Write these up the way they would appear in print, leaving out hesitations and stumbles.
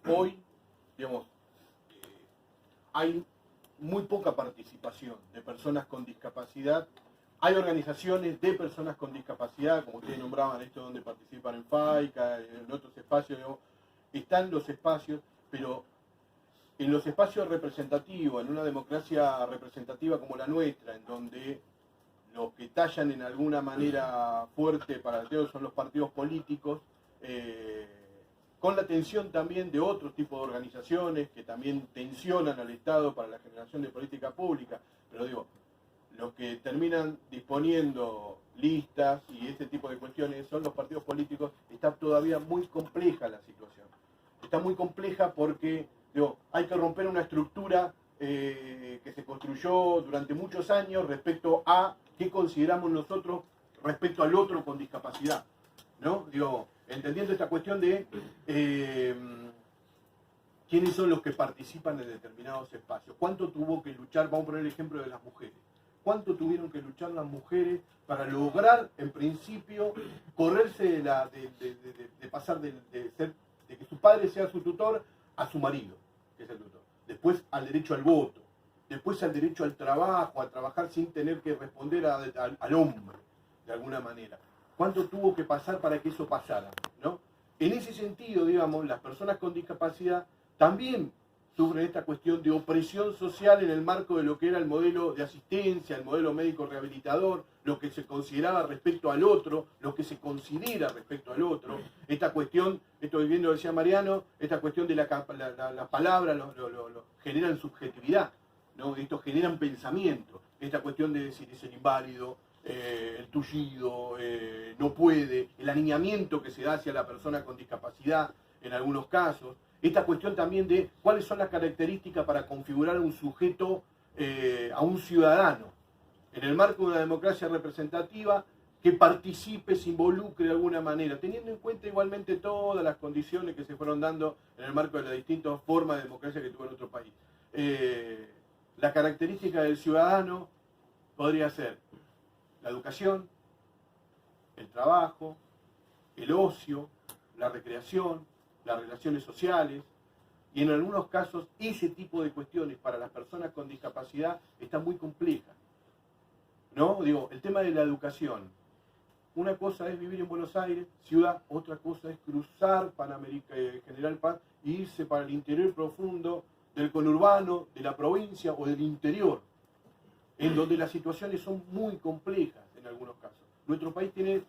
Hoy, digamos, hay muy poca participación de personas con discapacidad. Hay organizaciones de personas con discapacidad, como ustedes nombraban, esto donde participan en FAICA, en otros espacios, digamos, están los espacios, pero en los espacios representativos, en una democracia representativa como la nuestra, en donde los que tallan en alguna manera fuerte para el tema son los partidos políticos, con la tensión también de otros tipos de organizaciones que también tensionan al Estado para la generación de política pública, pero digo, los que terminan disponiendo listas y este tipo de cuestiones son los partidos políticos. Está todavía muy compleja la situación. Está muy compleja porque digo, hay que romper una estructura que se construyó durante muchos años respecto a qué consideramos nosotros respecto al otro con discapacidad, ¿no? Digo, entendiendo esta cuestión de quiénes son los que participan en determinados espacios, cuánto tuvo que luchar, vamos a poner el ejemplo de las mujeres, cuánto tuvieron que luchar las mujeres para lograr, en principio, correrse de pasar de que su padre sea su tutor a su marido, que es el tutor. Después al derecho al voto, después al derecho al trabajo, a trabajar sin tener que responder al hombre, de alguna manera. ¿Cuánto tuvo que pasar para que eso pasara, ¿no? En ese sentido, digamos, las personas con discapacidad también sufren esta cuestión de opresión social en el marco de lo que era el modelo de asistencia, el modelo médico rehabilitador, lo que se consideraba respecto al otro, lo que se considera respecto al otro, esta cuestión, esto bien lo decía Mariano, esta cuestión de la palabra generan subjetividad, ¿no? Esto generan pensamiento, esta cuestión de decir es el inválido, el tullido, no puede, el aniñamiento que se da hacia la persona con discapacidad en algunos casos, esta cuestión también de cuáles son las características para configurar un sujeto, a un ciudadano, en el marco de una democracia representativa que participe, se involucre de alguna manera, teniendo en cuenta igualmente todas las condiciones que se fueron dando en el marco de las distintas formas de democracia que tuvo en otro país. La característica del ciudadano podría ser la educación, el trabajo, el ocio, la recreación, las relaciones sociales, y en algunos casos ese tipo de cuestiones para las personas con discapacidad está muy compleja, ¿no? Digo, el tema de la educación, una cosa es vivir en Buenos Aires, ciudad, otra cosa es cruzar General Paz e irse para el interior profundo del conurbano, de la provincia o del interior, en donde las situaciones son muy complejas en algunos casos. Nuestro país tiene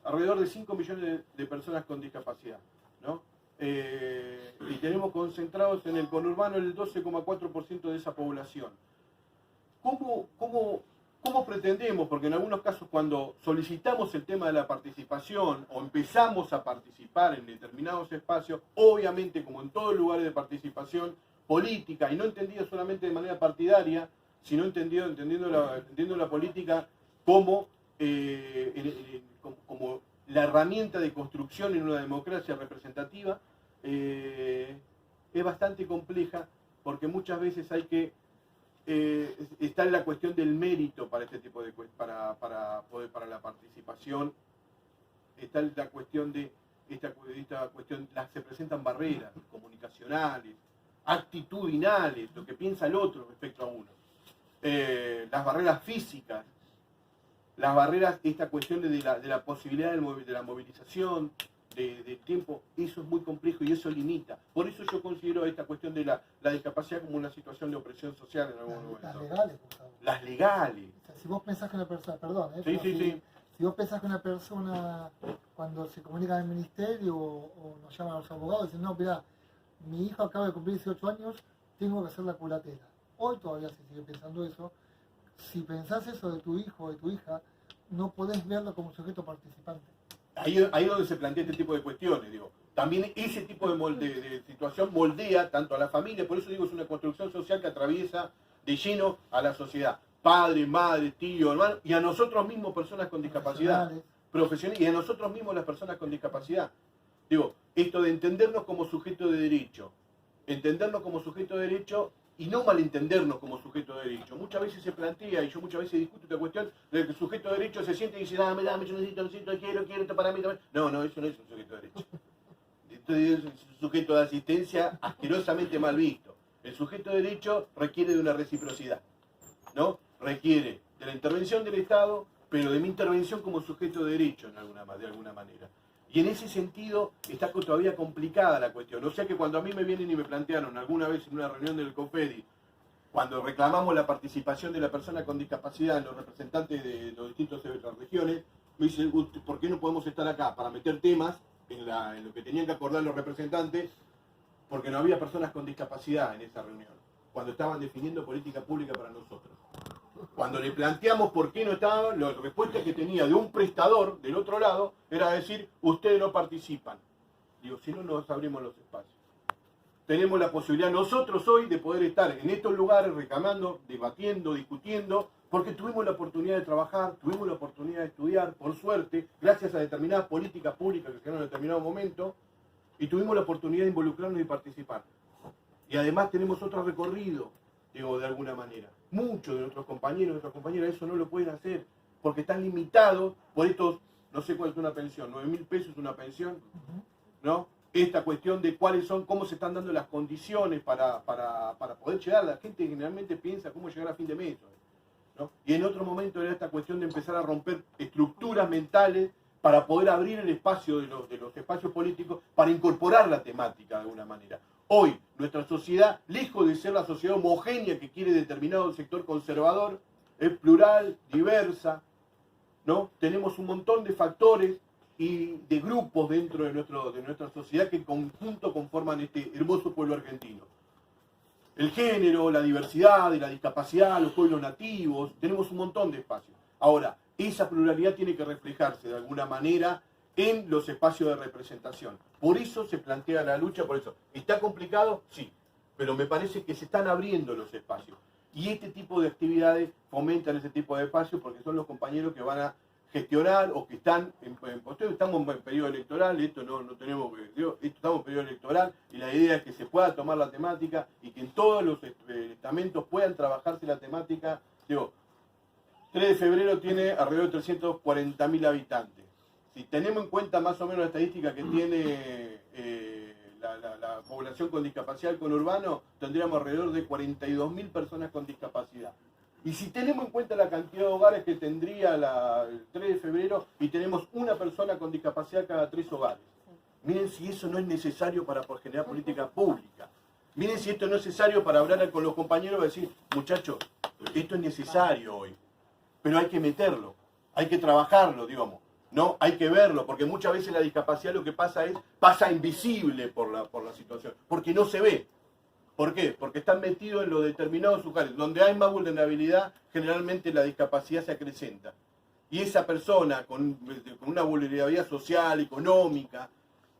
alrededor de 5 millones de personas con discapacidad, ¿no? Y tenemos concentrados en el conurbano el 12,4% de esa población. ¿Cómo pretendemos? Porque en algunos casos cuando solicitamos el tema de la participación o empezamos a participar en determinados espacios, obviamente como en todos los lugares de participación política, y no entendida solamente de manera partidaria, sino entendiendo la política como la herramienta de construcción en una democracia representativa, es bastante compleja porque muchas veces hay que está en la cuestión del mérito para este tipo de para la participación, está en la cuestión de esta cuestión, se presentan barreras comunicacionales, actitudinales, lo que piensa el otro respecto a uno, las barreras físicas, las barreras, esta cuestión de la posibilidad de la movilización, del tiempo, eso es muy complejo y eso limita. Por eso yo considero esta cuestión de la discapacidad como una situación de opresión social en algún momento. Las legales, las legales. O sea, si vos pensás que una persona, perdón, sí. Si vos pensás que una persona, cuando se comunica en el ministerio o nos llaman a los abogados, dicen, no, mirá, mi hijo acaba de cumplir 18 años, tengo que hacer la culatela. Hoy todavía se sigue pensando eso. Si pensás eso de tu hijo o de tu hija, no podés verlo como sujeto participante. Ahí es donde se plantea este tipo de cuestiones, digo. También ese tipo de situación moldea tanto a la familia, por eso digo, es una construcción social que atraviesa de lleno a la sociedad. Padre, madre, tío, hermano, y a nosotros mismos, personas con discapacidad, profesionales, y a nosotros mismos las personas con discapacidad. Digo, esto de entendernos como sujeto de derecho, y no malentendernos como sujeto de derecho. Muchas veces se plantea, y yo muchas veces discuto esta cuestión, de que el sujeto de derecho se siente y dice, dame, yo necesito, quiero esto para mí también. No, eso no es un sujeto de derecho. Entonces es un sujeto de asistencia asquerosamente mal visto. El sujeto de derecho requiere de una reciprocidad, ¿no? Requiere de la intervención del Estado, pero de mi intervención como sujeto de derecho de alguna manera. Y en ese sentido está todavía complicada la cuestión. O sea que cuando a mí me vienen y me plantearon alguna vez en una reunión del COFEDI, cuando reclamamos la participación de la persona con discapacidad en los representantes de los distintos regiones, me dicen, ¿por qué no podemos estar acá para meter temas en lo que tenían que acordar los representantes? Porque no había personas con discapacidad en esa reunión, cuando estaban definiendo política pública para nosotros. Cuando le planteamos por qué no estaban, la respuesta que tenía de un prestador del otro lado era decir, ustedes no participan. Digo, si no, nos abrimos los espacios. Tenemos la posibilidad nosotros hoy de poder estar en estos lugares reclamando, debatiendo, discutiendo, porque tuvimos la oportunidad de trabajar, tuvimos la oportunidad de estudiar, por suerte, gracias a determinadas políticas públicas que se dieron en determinado momento, y tuvimos la oportunidad de involucrarnos y participar. Y además tenemos otro recorrido, digo, de alguna manera. Muchos de nuestros compañeros y nuestras compañeras eso no lo pueden hacer, porque están limitados por estos, no sé cuál es una pensión, 9.000 pesos una pensión, ¿no? Esta cuestión de cuáles son, cómo se están dando las condiciones para poder llegar. La gente generalmente piensa cómo llegar a fin de mes, ¿no? Y en otro momento era esta cuestión de empezar a romper estructuras mentales para poder abrir el espacio de los espacios políticos para incorporar la temática de alguna manera. Hoy, nuestra sociedad, lejos de ser la sociedad homogénea que quiere determinado sector conservador, es plural, diversa, ¿no? Tenemos un montón de factores y de grupos dentro de nuestra sociedad que en conjunto conforman este hermoso pueblo argentino. El género, la diversidad y la discapacidad, los pueblos nativos, tenemos un montón de espacios. Ahora, esa pluralidad tiene que reflejarse de alguna manera en los espacios de representación. Por eso se plantea la lucha, por eso. ¿Está complicado? Sí, pero me parece que se están abriendo los espacios. Y este tipo de actividades fomentan ese tipo de espacios porque son los compañeros que van a gestionar o que están en posteo. Estamos en periodo electoral, esto no tenemos que, estamos en periodo electoral y la idea es que se pueda tomar la temática y que en todos los estamentos puedan trabajarse la temática. Digo, 3 de febrero tiene alrededor de 340.000 habitantes. Si tenemos en cuenta más o menos la estadística que tiene la población con discapacidad conurbano, tendríamos alrededor de 42.000 personas con discapacidad. Y si tenemos en cuenta la cantidad de hogares que tendría el 3 de febrero y tenemos una persona con discapacidad cada 3 hogares. Miren si eso no es necesario para generar política pública. Miren si esto no es necesario para hablar con los compañeros y decir, muchachos, esto es necesario hoy. Pero hay que meterlo, hay que trabajarlo, digamos. No, hay que verlo, porque muchas veces la discapacidad lo que pasa invisible por la situación, porque no se ve. ¿Por qué? Porque están metidos en los determinados lugares. Donde hay más vulnerabilidad, generalmente la discapacidad se acrecenta. Y esa persona con una vulnerabilidad social, económica,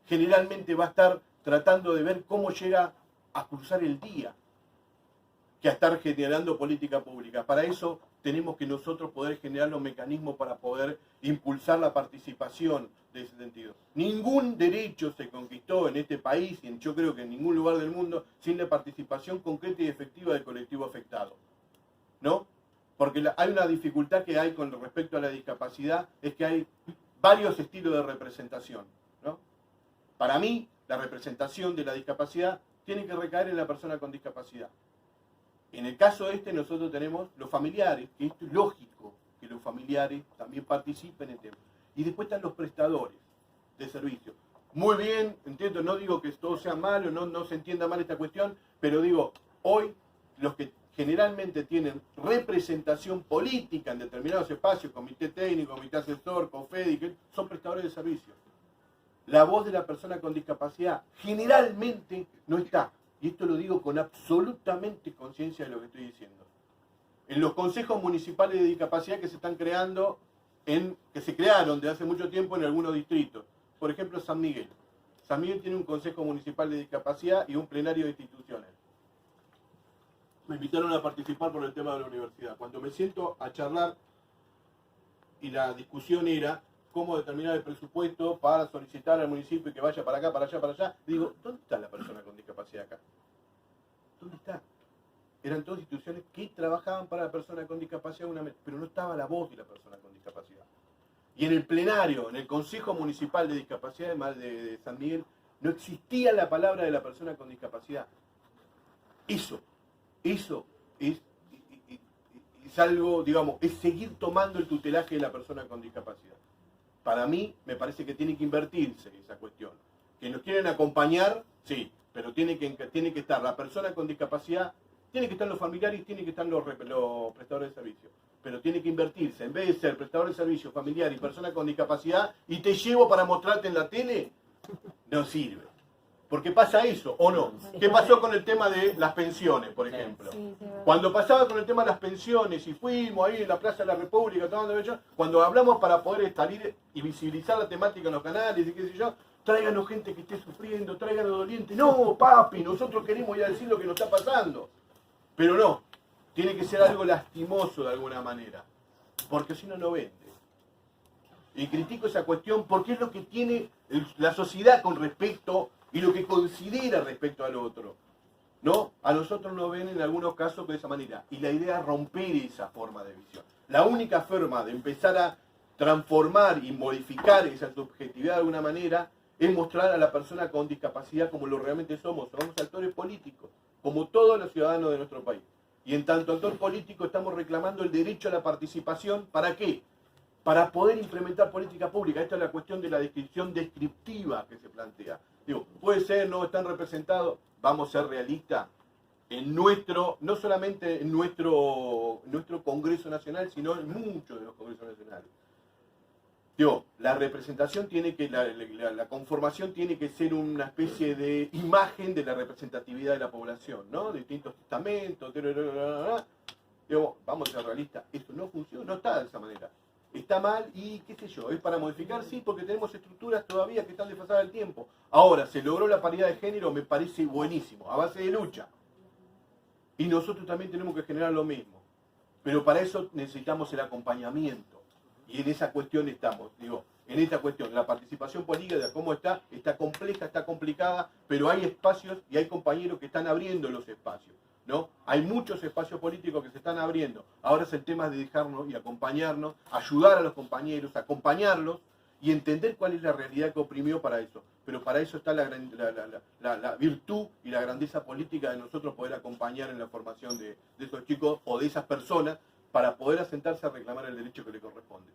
generalmente va a estar tratando de ver cómo llega a cruzar el día, que a estar generando política pública. Para eso tenemos que nosotros poder generar los mecanismos para poder impulsar la participación de ese sentido. Ningún derecho se conquistó en este país, y yo creo que en ningún lugar del mundo, sin la participación concreta y efectiva del colectivo afectado, ¿no? Porque hay una dificultad que hay con respecto a la discapacidad, es que hay varios estilos de representación, ¿no? Para mí, la representación de la discapacidad tiene que recaer en la persona con discapacidad. En el caso nosotros tenemos los familiares, que esto es lógico que los familiares también participen en el tema. Y después están los prestadores de servicios. Muy bien, entiendo, no digo que todo sea malo, no se entienda mal esta cuestión, pero digo, hoy los que generalmente tienen representación política en determinados espacios, comité técnico, comité asesor, COFEDI, son prestadores de servicios. La voz de la persona con discapacidad generalmente no está. Y esto lo digo con absolutamente conciencia de lo que estoy diciendo. En los consejos municipales de discapacidad que se están creando, que se crearon desde hace mucho tiempo en algunos distritos. Por ejemplo, San Miguel. San Miguel tiene un consejo municipal de discapacidad y un plenario de instituciones. Me invitaron a participar por el tema de la universidad. Cuando me siento a charlar, y la discusión era cómo determinar el presupuesto para solicitar al municipio que vaya para acá, para allá, digo, ¿dónde está la persona con discapacidad acá? ¿Dónde está? Eran todas instituciones que trabajaban para la persona con discapacidad, pero no estaba la voz de la persona con discapacidad. Y en el plenario, en el Consejo Municipal de Discapacidad de San Miguel, no existía la palabra de la persona con discapacidad. Eso es algo, digamos, es seguir tomando el tutelaje de la persona con discapacidad. Para mí, me parece que tiene que invertirse esa cuestión. Que nos quieren acompañar, sí, pero tiene que estar la persona con discapacidad, tiene que estar los familiares, tiene que estar los prestadores de servicio. Pero tiene que invertirse, en vez de ser prestador de servicio, familiar y persona con discapacidad, y te llevo para mostrarte en la tele, no sirve. Porque pasa eso, ¿o no? ¿Qué pasó con el tema de las pensiones, por ejemplo? Cuando pasaba con el tema de las pensiones y fuimos ahí en la Plaza de la República, cuando hablamos para poder salir y visibilizar la temática en los canales y qué sé yo, tráiganos gente que esté sufriendo, tráiganos doliente. No, papi, nosotros queremos ir a decir lo que nos está pasando. Pero no, tiene que ser algo lastimoso de alguna manera, porque si no, no vende. Y critico esa cuestión porque es lo que tiene la sociedad con respecto y lo que considera respecto al otro. ¿No? A nosotros nos ven en algunos casos de esa manera. Y la idea es romper esa forma de visión. La única forma de empezar a transformar y modificar esa subjetividad de alguna manera es mostrar a la persona con discapacidad como lo realmente somos. Somos actores políticos, como todos los ciudadanos de nuestro país. Y en tanto actor político estamos reclamando el derecho a la participación. ¿Para qué? Para poder implementar política pública. Esta es la cuestión de la descripción descriptiva que se plantea. Digo, puede ser, no están representados, vamos a ser realistas, en nuestro, no solamente en nuestro Congreso Nacional, sino en muchos de los Congresos Nacionales. Digo, la representación tiene que, la conformación tiene que ser una especie de imagen de la representatividad de la población, ¿no? Distintos estamentos, digo, vamos a ser realistas, esto no funciona, no está de esa manera. Está mal y qué sé yo, es para modificar, sí, porque tenemos estructuras todavía que están desfasadas del tiempo. Ahora, se logró la paridad de género, me parece buenísimo, a base de lucha. Y nosotros también tenemos que generar lo mismo. Pero para eso necesitamos el acompañamiento. Y en esa cuestión estamos, digo, en esta cuestión, la participación política, ¿cómo está? Está compleja, está complicada, pero hay espacios y hay compañeros que están abriendo los espacios. ¿No? Hay muchos espacios políticos que se están abriendo. Ahora es el tema de dejarnos y acompañarnos, ayudar a los compañeros, acompañarlos y entender cuál es la realidad que oprimió para eso. Pero para eso está la virtud y la grandeza política de nosotros poder acompañar en la formación de esos chicos o de esas personas para poder asentarse a reclamar el derecho que le corresponde.